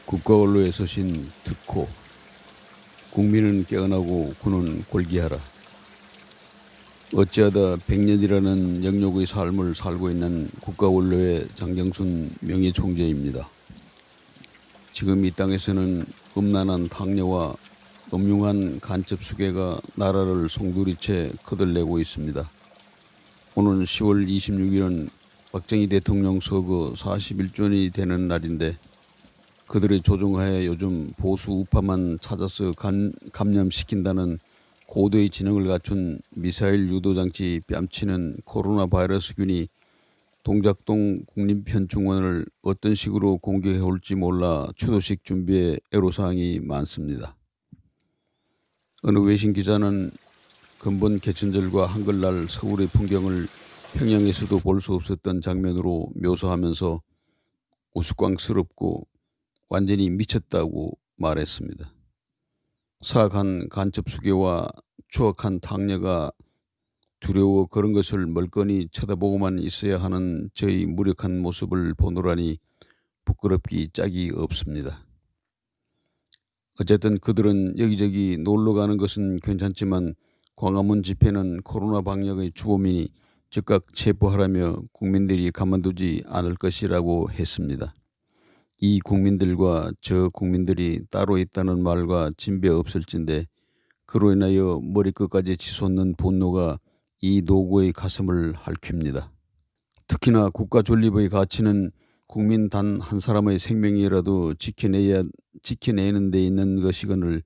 국가 언로에 서신 특호. 국민은 깨어나고 군은 골기하라. 어찌하다 100년이라는 영역의 삶을 살고 있는 국가 원로의 장경순 명예총재입니다. 지금 이 땅에서는 음란한 당뇨와 음흉한 간첩 수괴가 나라를 송두리째 거들내고 있습니다. 오늘 10월 26일은 박정희 대통령 서거 41주년이 되는 날인데 그들의 조종하에 요즘 보수 우파만 찾아서 감염시킨다는 고도의 지능을 갖춘 미사일 유도장치 뺨치는 코로나 바이러스균이 동작동 국립현충원을 어떤 식으로 공격해 올지 몰라 추도식 준비에 애로사항이 많습니다. 어느 외신 기자는 근본 개천절과 한글날 서울의 풍경을 평양에서도 볼 수 없었던 장면으로 묘사하면서 우스꽝스럽고 완전히 미쳤다고 말했습니다. 사악한 간첩 수괴와 추악한 당뇨가 두려워 그런 것을 멀거니 쳐다보고만 있어야 하는 저희 무력한 모습을 보노라니 부끄럽기 짝이 없습니다. 어쨌든 그들은 여기저기 놀러 가는 것은 괜찮지만 광화문 집회는 코로나 방역의 주범이니 즉각 체포하라며 국민들이 가만두지 않을 것이라고 했습니다. 이 국민들과 저 국민들이 따로 있다는 말과 진배 없을진데 그로 인하여 머리끝까지 치솟는 분노가 이 노구의 가슴을 핥힙니다. 특히나 국가 존립의 가치는 국민 단 한 사람의 생명이라도 지켜내는 데 있는 것이거늘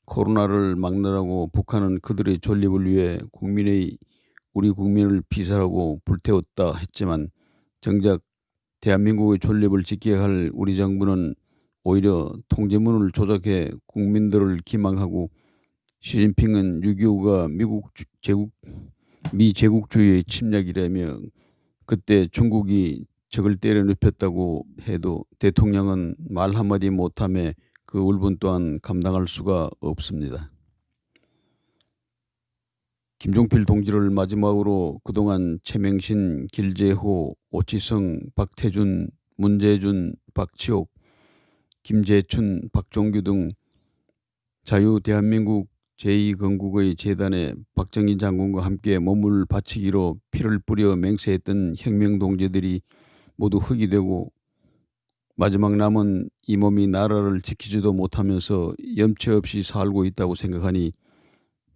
코로나를 막느라고 북한은 그들의 존립을 위해 우리 국민을 피살하고 불태웠다 했지만 정작 대한민국의 존립을 지켜야 할 우리 정부는 오히려 통제문을 조작해 국민들을 기망하고 시진핑은 6.25가 미제국주의의 침략이라며 그때 중국이 적을 때려눕혔다고 해도 대통령은 말 한마디 못하며 그 울분 또한 감당할 수가 없습니다. 김종필 동지를 마지막으로 그동안 최명신, 길재호, 오치성, 박태준, 문재준, 박치옥, 김재춘, 박종규 등 자유대한민국 제2건국의 재단에 박정희 장군과 함께 몸을 바치기로 피를 뿌려 맹세했던 혁명동지들이 모두 흙이 되고 마지막 남은 이 몸이 나라를 지키지도 못하면서 염치 없이 살고 있다고 생각하니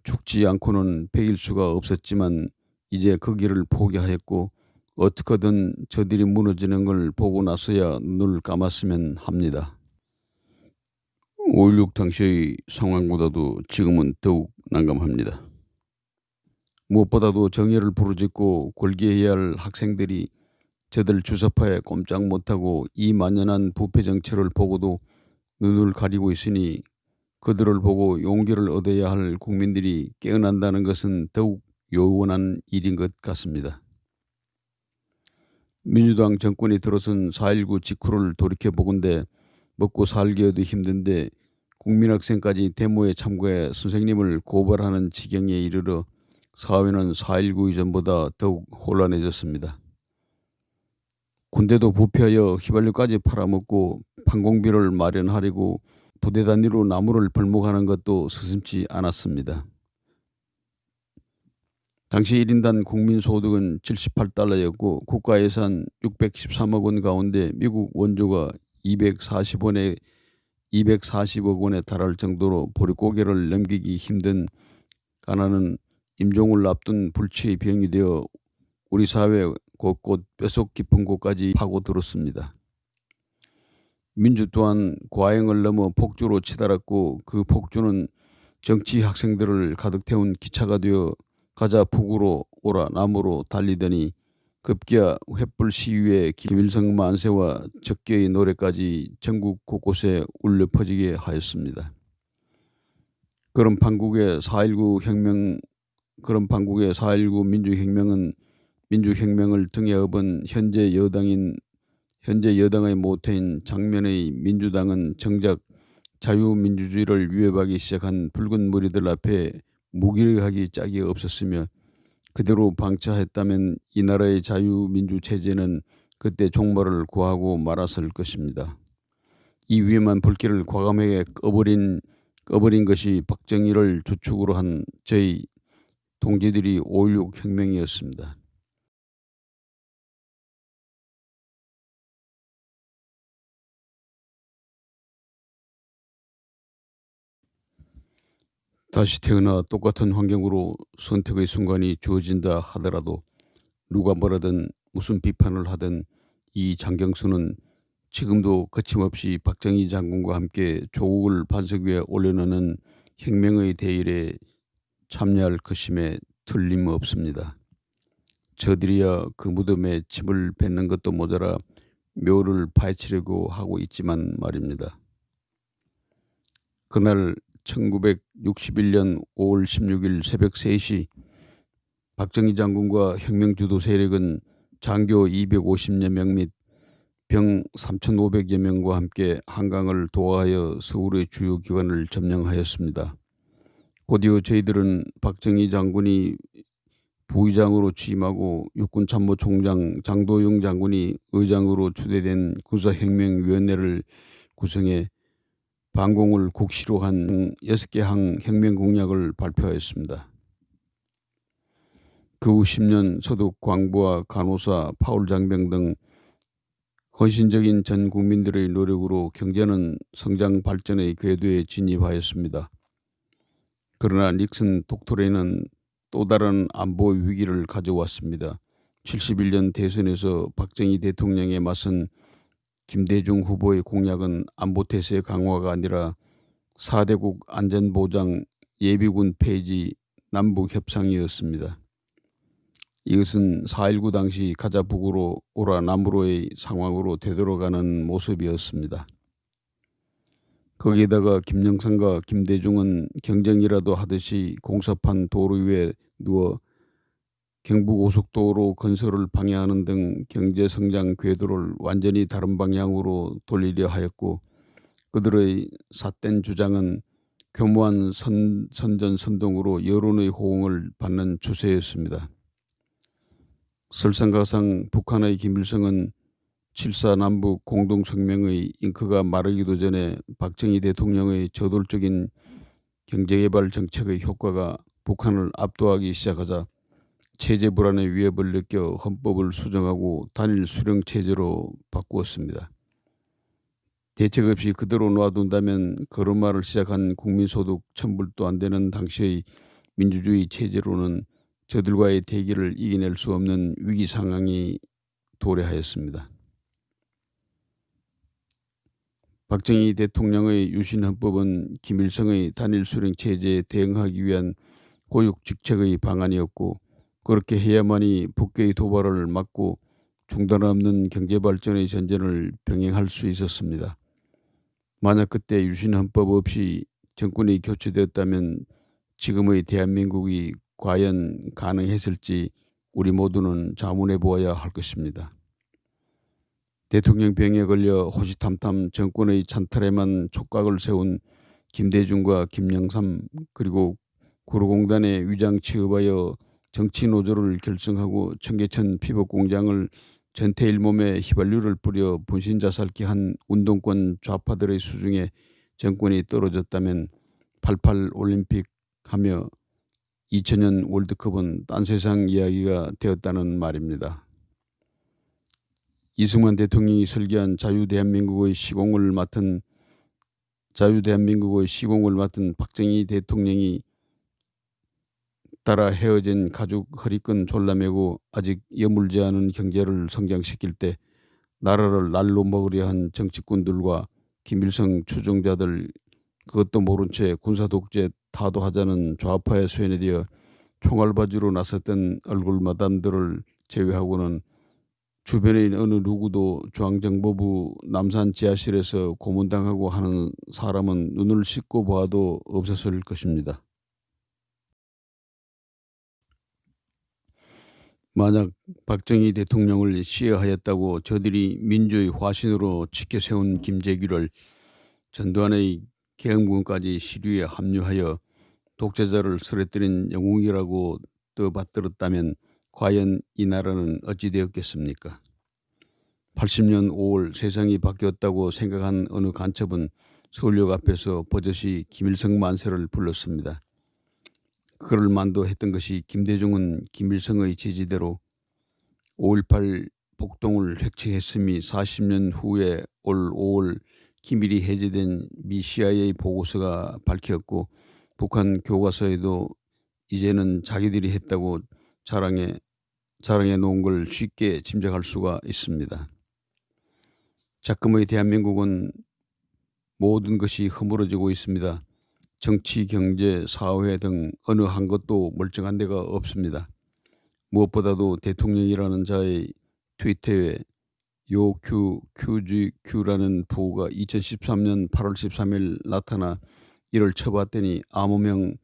죽지 않고는 배길 수가 없었지만 이제 그 길을 포기하였고 어떻게든 저들이 무너지는 걸 보고 나서야 눈을 감았으면 합니다. 5.16 당시의 상황보다도 지금은 더욱 난감합니다. 무엇보다도 정의를 부르짖고 골기해야 할 학생들이 저들 주사파에 꼼짝 못하고 이 만연한 부패 정치를 보고도 눈을 가리고 있으니 그들을 보고 용기를 얻어야 할 국민들이 깨어난다는 것은 더욱 요원한 일인 것 같습니다. 민주당 정권이 들어선 4.19 직후를 돌이켜보건대 먹고 살기에도 힘든데 국민학생까지 데모에 참가해 선생님을 고발하는 지경에 이르러 사회는 4.19 이전보다 더욱 혼란해졌습니다. 군대도 부패하여 휘발유까지 팔아먹고 판공비를 마련하려고 부대 단위로 나무를 벌목하는 것도 서슴지 않았습니다. 당시 1인당 국민소득은 78달러였고 국가 예산 613억 원 가운데 미국 원조가 240억 원에 달할 정도로 보릿고개를 넘기기 힘든 가난은 임종을 앞둔 불치의 병이 되어 우리 사회 곳곳 뼛속 깊은 곳까지 파고들었습니다. 민주 또한 과잉을 넘어 폭주로 치달았고 그 폭주는 정치 학생들을 가득 태운 기차가 되어 가자 북으로 오라 남으로 달리더니 급기야 횃불 시위에 김일성 만세와 적개의 노래까지 전국 곳곳에 울려 퍼지게 하였습니다. 그런 판국의 4.19 민주혁명을 등에 업은 현재 여당의 모태인 장면의 민주당은 정작 자유민주주의를 위협하기 시작한 붉은 머리들 앞에 무기력하기 짝이 없었으며 그대로 방치했다면 이 나라의 자유민주체제는 그때 종말을 구하고 말았을 것입니다. 이 위험한 불길을 과감하게 꺼버린 것이 박정희를 주축으로 한 저희 동지들이 5.16 혁명이었습니다. 다시 태어나 똑같은 환경으로 선택의 순간이 주어진다 하더라도 누가 뭐라든 무슨 비판을 하든 이 장경수는 지금도 거침없이 박정희 장군과 함께 조국을 반석 위에 올려놓는 혁명의 대일에 참여할 것임에 틀림없습니다. 저들이야 그 무덤에 침을 뱉는 것도 모자라 묘를 파헤치려고 하고 있지만 말입니다. 그날 1961년 5월 16일 새벽 3시 박정희 장군과 혁명주도 세력은 장교 250여 명 및 병 3,500여 명과 함께 한강을 도하여 서울의 주요 기관을 점령하였습니다. 곧이어 저희들은 박정희 장군이 부의장으로 취임하고 육군참모총장 장도영 장군이 의장으로 추대된 군사혁명위원회를 구성해 반공을 국시로 한 6개 항 혁명 공약을 발표하였습니다. 그 후 10년 서독 광부와 간호사, 파울 장병 등 헌신적인 전 국민들의 노력으로 경제는 성장 발전의 궤도에 진입하였습니다. 그러나 닉슨 독토레는 또 다른 안보 위기를 가져왔습니다. 71년 대선에서 박정희 대통령에 맞선 김대중 후보의 공약은 안보태세 강화가 아니라 4대국 안전보장 예비군 폐지 남북협상이었습니다. 이것은 4.19 당시 가자 북으로 오라 남으로의 상황으로 되돌아가는 모습이었습니다. 거기에다가 김영삼과 김대중은 경쟁이라도 하듯이 공사판 도로 위에 누워 경부고속도로 건설을 방해하는 등 경제성장 궤도를 완전히 다른 방향으로 돌리려 하였고, 그들의 삿된 주장은 교묘한 선전선동으로 여론의 호응을 받는 추세였습니다. 설상가상 북한의 김일성은 7.4 남북 공동성명의 잉크가 마르기도 전에 박정희 대통령의 저돌적인 경제개발 정책의 효과가 북한을 압도하기 시작하자 체제 불안의 위협을 느껴 헌법을 수정하고 단일 수령 체제로 바꾸었습니다. 대책 없이 그대로 놔둔다면 걸음마를 시작한 국민소득 1,000불도 안 되는 당시의 민주주의 체제로는 저들과의 대결을 이겨낼 수 없는 위기 상황이 도래하였습니다. 박정희 대통령의 유신헌법은 김일성의 단일 수령 체제에 대응하기 위한 고육직책의 방안이었고, 그렇게 해야만이 북괴의 도발을 막고 중단 없는 경제발전의 전쟁을 병행할 수 있었습니다. 만약 그때 유신헌법 없이 정권이 교체되었다면 지금의 대한민국이 과연 가능했을지 우리 모두는 자문해 보아야 할 것입니다. 대통령병에 걸려 호시탐탐 정권의 찬탈에만 촉각을 세운 김대중과 김영삼, 그리고 구로공단에 위장 취업하여 정치노조를 결성하고 청계천 피복공장을 전태 일몸에 휘발유를 뿌려 분신자살케 한 운동권 좌파들의 수중에 정권이 떨어졌다면 88 올림픽 하며 2000년 월드컵은 딴 세상 이야기가 되었다는 말입니다. 이승만 대통령이 설계한 자유대한민국의 시공을 맡은 박정희 대통령이 따라 헤어진 가족 허리끈 졸라매고 아직 여물지 않은 경제를 성장시킬 때 나라를 날로 먹으려 한 정치꾼들과 김일성 추종자들, 그것도 모른 채 군사독재 타도하자는 좌파의 소연에 되어 총알바지로 나섰던 얼굴 마담들을 제외하고는 주변의 어느 누구도 중앙정보부 남산 지하실에서 고문당하고 하는 사람은 눈을 씻고 봐도 없었을 것입니다. 만약 박정희 대통령을 시해하였다고 저들이 민주의 화신으로 지켜세운 김재규를 전두환의 계엄군까지 시류에 합류하여 독재자를 쓰러뜨린 영웅이라고 떠받들었다면 과연 이 나라는 어찌 되었겠습니까? 80년 5월 세상이 바뀌었다고 생각한 어느 간첩은 서울역 앞에서 버젓이 김일성 만세를 불렀습니다. 그럴 만도 했던 것이 김대중은 김일성의 지지대로 5.18 폭동을 획책했음이 40년 후에 올 5월 기밀이 해제된 미 CIA 보고서가 밝혔고, 북한 교과서에도 이제는 자기들이 했다고 자랑해 놓은 걸 쉽게 짐작할 수가 있습니다. 작금의 대한민국은 모든 것이 허물어지고 있습니다. 정치, 경제, 사회 등 어느 한 것도 멀쩡한 데가 없습니다. 무엇보다도 대통령이라는 자의 트위터에 요QQGQ라는 부호가 2013년 8월 13일 나타나 이를 쳐봤더니 암호명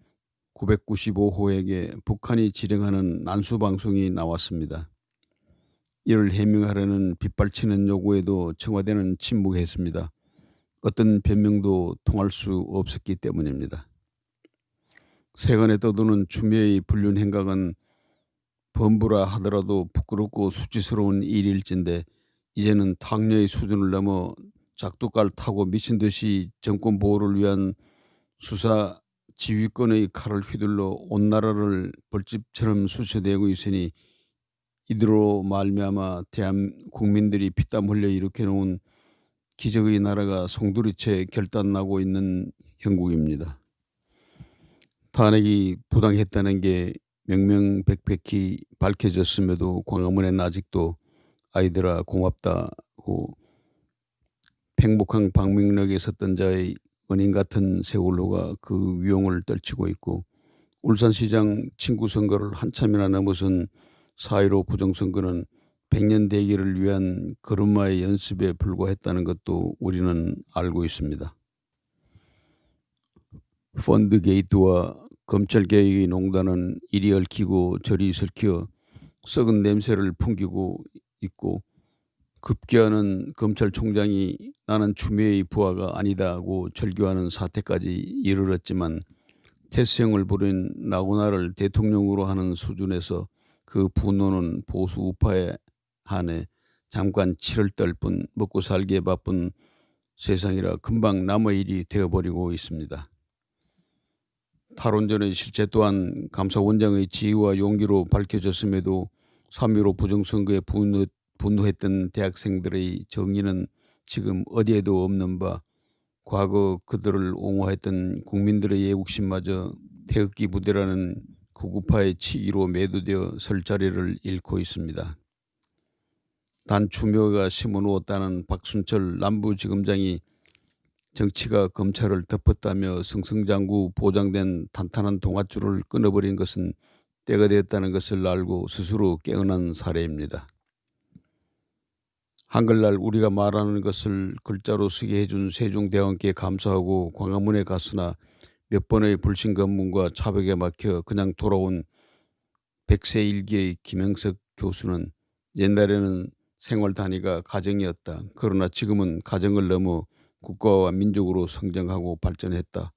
995호에게 북한이 지령하는 난수방송이 나왔습니다. 이를 해명하려는 빗발치는 요구에도 청와대는 침묵했습니다. 어떤 변명도 통할 수 없었기 때문입니다. 세간에 떠도는 추미애의 불륜 행각은 범부라 하더라도 부끄럽고 수치스러운 일일진데, 이제는 탕녀의 수준을 넘어 작두깔 타고 미친 듯이 정권 보호를 위한 수사 지휘권의 칼을 휘둘러 온 나라를 벌집처럼 쑤셔대고 있으니, 이대로 말미암아 대한 국민들이 피땀 흘려 일으켜놓은 기적의 나라가 송두리째 결단나고 있는 형국입니다. 탄핵이 부당했다는 게 명명백백히 밝혀졌음에도 광화문에는 아직도 아이들아 고맙다고 팽목항 방명록에 섰던 자의 은인 같은 세월호가 그 위용을 떨치고 있고, 울산시장 친구 선거를 한참이나 넘어선 4.15 부정선거는 100년 대계를 위한 걸음마의 연습에 불과했다는 것도 우리는 알고 있습니다. 펀드 게이트와 검찰개혁의 농단은 이리 얽히고 저리 설켜 썩은 냄새를 풍기고 있고, 급기야는 검찰총장이 나는 추미애의 부하가 아니다고 절규하는 사태까지 이르렀지만, 태수형을 부린 나고나를 대통령으로 하는 수준에서 그 분노는 보수 우파에 한해 잠깐 치를 떨 뿐 먹고 살기에 바쁜 세상이라 금방 남의 일이 되어버리고 있습니다. 탈원전의 실체 또한 감사원장의 지혜와 용기로 밝혀졌음에도 3.15 부정선거에 분노했던 대학생들의 정의는 지금 어디에도 없는 바, 과거 그들을 옹호했던 국민들의 애국심마저 태극기 부대라는 극우파의 치기로 매도되어 설 자리를 잃고 있습니다. 단 추미애가 심어놓았다는 박순철 남부지검장이 정치가 검찰을 덮었다며 승승장구 보장된 탄탄한 동아줄을 끊어버린 것은 때가 되었다는 것을 알고 스스로 깨어난 사례입니다. 한글날 우리가 말하는 것을 글자로 쓰게 해준 세종대왕께 감사하고 광화문에 갔으나 몇 번의 불신 검문과 차벽에 막혀 그냥 돌아온 100세 일기의 김영석 교수는 옛날에는 생활 단위가 가정이었다. 그러나 지금은 가정을 넘어 국가와 민족으로 성장하고 발전했다.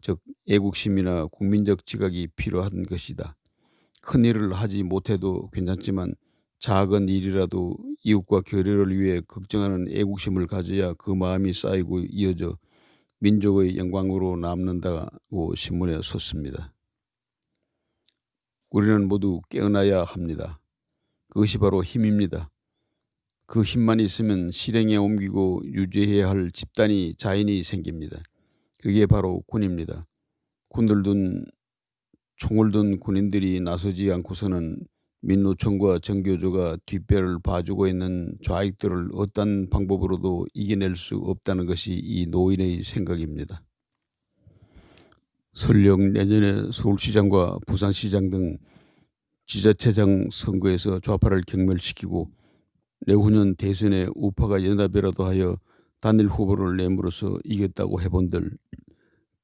즉 애국심이나 국민적 지각이 필요한 것이다. 큰 일을 하지 못해도 괜찮지만 작은 일이라도 이웃과 교류를 위해 걱정하는 애국심을 가져야 그 마음이 쌓이고 이어져 민족의 영광으로 남는다고 신문에 썼습니다. 우리는 모두 깨어나야 합니다. 그것이 바로 힘입니다. 그 힘만 있으면 실행에 옮기고 유지해야 할 집단이 자인이 생깁니다. 그게 바로 군입니다. 총을 든 군인들이 나서지 않고서는 민노총과 정교조가 뒷배를 봐주고 있는 좌익들을 어떤 방법으로도 이겨낼 수 없다는 것이 이 노인의 생각입니다. 설령 내년에 서울시장과 부산시장 등 지자체장 선거에서 좌파를 경멸시키고 내후년 대선에 우파가 연합이라도 하여 단일 후보를 내므로써 이겼다고 해본들,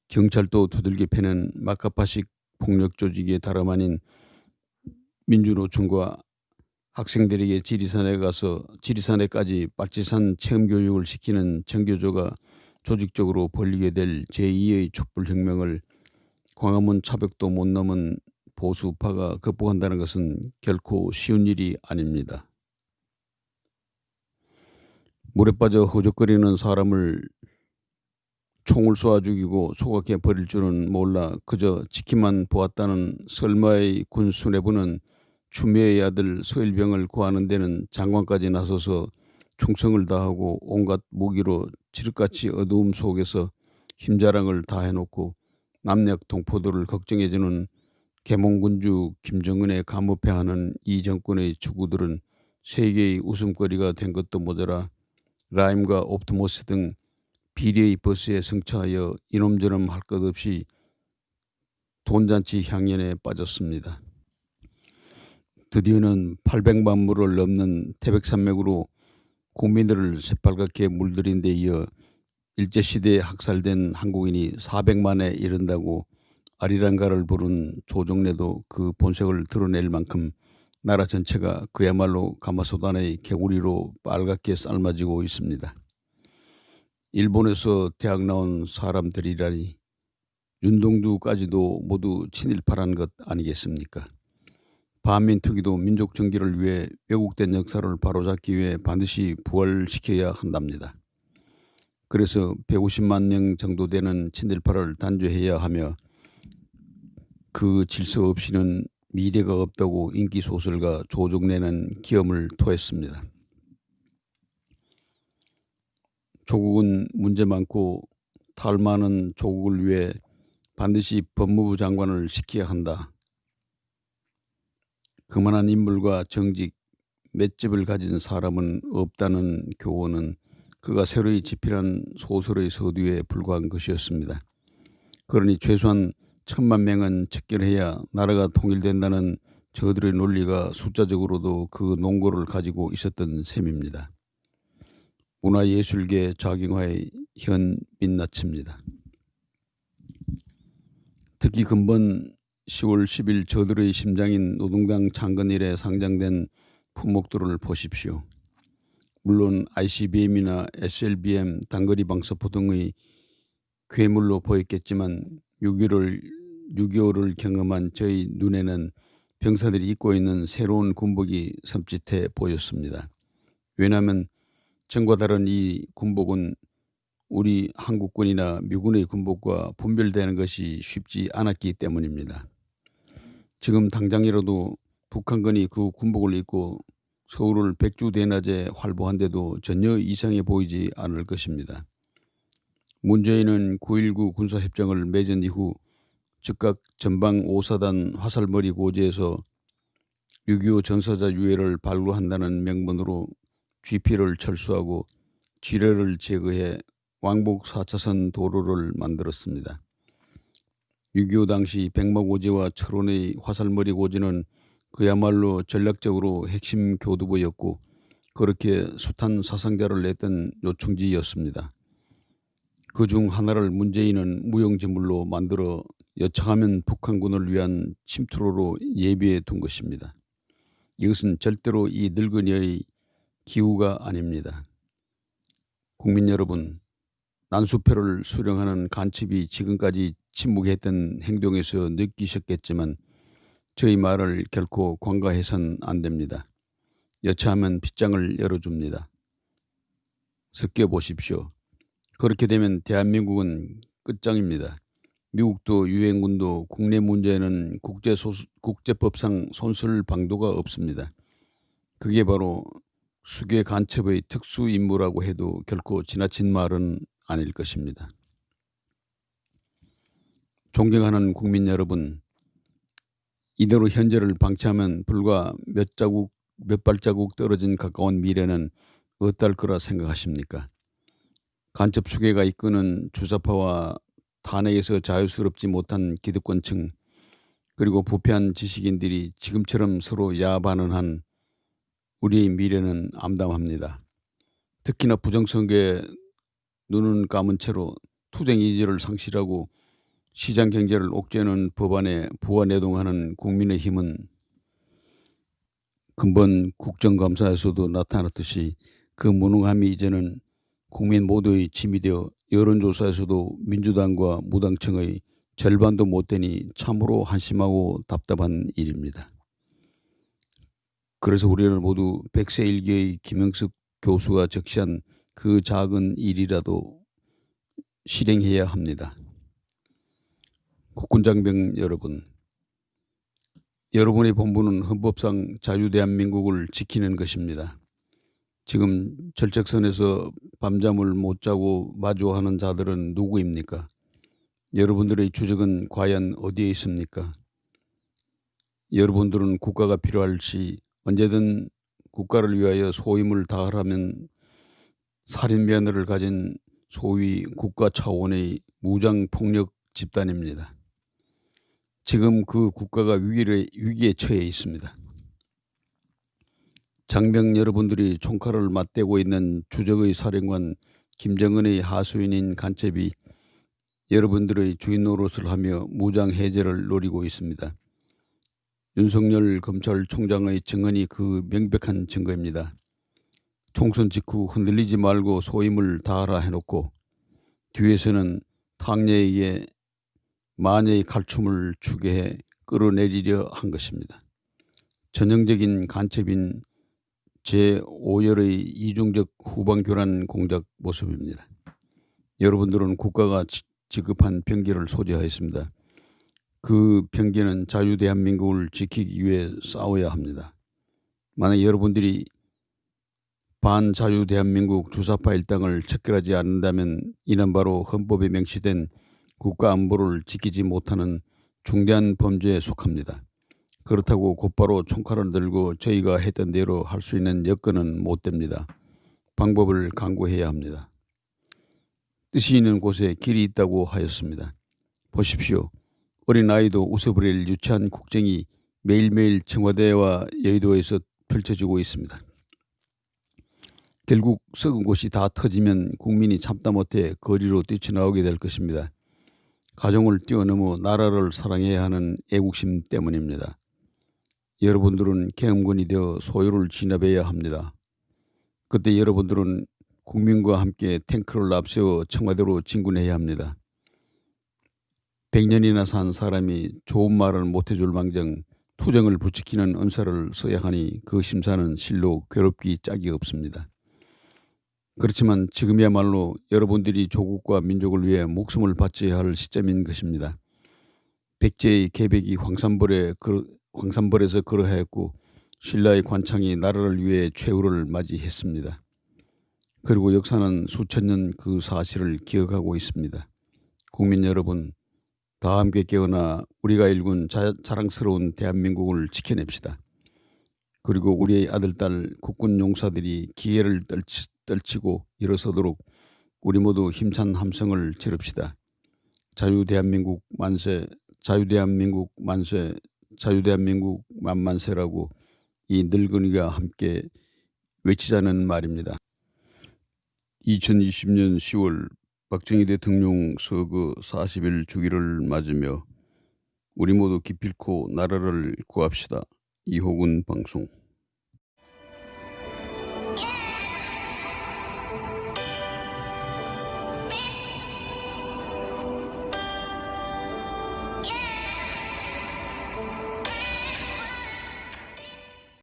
경찰도 두들겨 패는 막가파식 폭력 조직의 다름 아닌 민주노총과 학생들에게 지리산에까지 빨치산 체험교육을 시키는 정교조가 조직적으로 벌이게 될 제2의 촛불혁명을 광화문 차벽도 못 넘은 보수파가 극복한다는 것은 결코 쉬운 일이 아닙니다. 물에 빠져 허적거리는 사람을 총을 쏘아 죽이고 소각해 버릴 줄은 몰라 그저 지키만 보았다는 설마의 군 수뇌부는 추미애의 아들 서일병을 구하는 데는 장관까지 나서서 충성을 다하고 온갖 무기로 칠흑같이 어두움 속에서 힘자랑을 다해놓고 남녘 동포들을 걱정해주는 계몽군주 김정은에 감업해하는 이 정권의 추구들은 세계의 웃음거리가 된 것도 모자라 라임과 옵티머스 등 비리의 버스에 승차하여 이놈저놈 할 것 없이 돈잔치 향연에 빠졌습니다. 드디어는 800만 무를 넘는 태백산맥으로 국민들을 새빨갛게 물들인 데 이어 일제시대에 학살된 한국인이 400만에 이른다고 아리랑가를 부른 조정래도 그 본색을 드러낼 만큼 나라 전체가 그야말로 가마솥 안의 개구리로 빨갛게 삶아지고 있습니다. 일본에서 대학 나온 사람들이라니 윤동주까지도 모두 친일파란 것 아니겠습니까? 반민특위도 민족 정기를 위해 왜곡된 역사를 바로잡기 위해 반드시 부활시켜야 한답니다. 그래서 150만 명 정도 되는 친일파를 단죄해야 하며 그 질서 없이는 미래가 없다고 인기소설가 조정래는 기염을 토했습니다. 조국은 문제 많고 탈 많은 조국을 위해 반드시 법무부 장관을 시켜야 한다. 그만한 인물과 정직, 맷집을 가진 사람은 없다는 교훈은 그가 새로이 집필한 소설의 서두에 불과한 것이었습니다. 그러니 최소한 1000만 명은 척결해야 나라가 통일된다는 저들의 논리가 숫자적으로도 그 논거를 가지고 있었던 셈입니다. 문화예술계 작용화의 현 민낯입니다. 특히 근본 10월 10일 저들의 심장인 노동당 창건일에 상장된 품목들을 보십시오. 물론 ICBM이나 SLBM, 단거리 방사포 등의 괴물로 보였겠지만 6.25를 경험한 저희 눈에는 병사들이 입고 있는 새로운 군복이 섬찟해 보였습니다. 왜냐하면 전과 다른 이 군복은 우리 한국군이나 미군의 군복과 분별되는 것이 쉽지 않았기 때문입니다. 지금 당장이라도 북한군이 그 군복을 입고 서울을 백주대낮에 활보한데도 전혀 이상해 보이지 않을 것입니다. 문재인은 9.19 군사협정을 맺은 이후 즉각 전방 5사단 화살머리 고지에서 6.25 전사자 유해를 발굴한다는 명분으로 GP를 철수하고 지뢰를 제거해 왕복 4차선 도로를 만들었습니다. 6.25 당시 백마고지와 철원의 화살머리 고지는 그야말로 전략적으로 핵심 교두보였고 그렇게 숱한 사상자를 냈던 요충지였습니다. 그중 하나를 문재인은 무용지물로 만들어 여차하면 북한군을 위한 침투로로 예비해 둔 것입니다. 이것은 절대로 이 늙은이의 기우가 아닙니다. 국민 여러분, 난수표를 수령하는 간첩이 지금까지 침묵했던 행동에서 느끼셨겠지만 저희 말을 결코 관가해선 안 됩니다. 여차하면 빗장을 열어줍니다. 섞여 보십시오. 그렇게 되면 대한민국은 끝장입니다. 미국도 유엔군도 국내 문제에는 국제법상 손쓸 방도가 없습니다. 그게 바로 수괴 간첩의 특수 임무라고 해도 결코 지나친 말은 아닐 것입니다. 존경하는 국민 여러분, 이대로 현재를 방치하면 불과 몇 발자국 떨어진 가까운 미래는 어떨 거라 생각하십니까? 간첩 수괴가 이끄는 주사파와 탄핵에서 자유스럽지 못한 기득권층 그리고 부패한 지식인들이 지금처럼 서로 야반언한 우리의 미래는 암담합니다. 특히나 부정선거에 눈은 감은 채로 투쟁 의지를 상실하고 시장 경제를 옥죄는 법안에 부하내동하는 국민의힘은 근본 국정감사에서도 나타났듯이 그 무능함이 이제는 국민 모두의 짐이 되어 여론조사에서도 민주당과 무당층의 절반도 못 되니 참으로 한심하고 답답한 일입니다. 그래서 우리는 모두 백세 일기의 김영석 교수가 적시한 그 작은 일이라도 실행해야 합니다. 국군장병 여러분, 여러분의 본분은 헌법상 자유대한민국을 지키는 것입니다. 지금 절책선에서 밤잠을 못 자고 마주하는 자들은 누구입니까? 여러분들의 주적은 과연 어디에 있습니까? 여러분들은 국가가 필요할 시 언제든 국가를 위하여 소임을 다하라면 살인면허를 가진 소위 국가 차원의 무장폭력 집단입니다. 지금 그 국가가 위기에 처해 있습니다. 장병 여러분들이 총칼을 맞대고 있는 주적의 사령관 김정은의 하수인인 간첩이 여러분들의 주인 노릇을 하며 무장 해제를 노리고 있습니다. 윤석열 검찰총장의 증언이 그 명백한 증거입니다. 총선 직후 흔들리지 말고 소임을 다하라 해놓고 뒤에서는 탕녀에게 마녀의 칼춤을 추게 해 끌어내리려 한 것입니다. 전형적인 간첩인 제5열의 이중적 후방교란 공작 모습입니다. 여러분들은 국가가 지급한 병기를 소지하였습니다. 그 병기는 자유대한민국을 지키기 위해 싸워야 합니다. 만약 여러분들이 반자유대한민국 주사파 일당을 척결하지 않는다면 이는 바로 헌법에 명시된 국가안보를 지키지 못하는 중대한 범죄에 속합니다. 그렇다고 곧바로 총칼을 들고 저희가 했던 대로 할 수 있는 여건은 못 됩니다. 방법을 강구해야 합니다. 뜻이 있는 곳에 길이 있다고 하였습니다. 보십시오. 어린아이도 웃어버릴 유치한 국정이 매일매일 청와대와 여의도에서 펼쳐지고 있습니다. 결국 썩은 곳이 다 터지면 국민이 참다 못해 거리로 뛰쳐나오게 될 것입니다. 가정을 뛰어넘어 나라를 사랑해야 하는 애국심 때문입니다. 여러분들은 계엄군이 되어 소요를 진압해야 합니다. 그때 여러분들은 국민과 함께 탱크를 앞세워 청와대로 진군해야 합니다. 100년이나 산 사람이 좋은 말을 못해줄 망정 투정을 부추기는 언사를 써야 하니 그 심사는 실로 괴롭기 짝이 없습니다. 그렇지만 지금이야말로 여러분들이 조국과 민족을 위해 목숨을 바쳐야 할 시점인 것입니다. 백제의 계백이 황산벌에서 그러하였고 신라의 관창이 나라를 위해 최후를 맞이했습니다. 그리고 역사는 수천 년 그 사실을 기억하고 있습니다. 국민 여러분, 다 함께 깨어나 우리가 일군 자랑스러운 대한민국을 지켜냅시다. 그리고 우리의 아들, 딸 국군 용사들이 기회를 떨치고 일어서도록 우리 모두 힘찬 함성을 지릅시다. 자유대한민국 만세, 자유대한민국 만세, 자유대한민국 만만세라고 이 늙은이가 함께 외치자는 말입니다. 2020년 10월 박정희 대통령 서거 40일 주기를 맞으며 우리 모두 기필코 나라를 구합시다. 이호근 방송.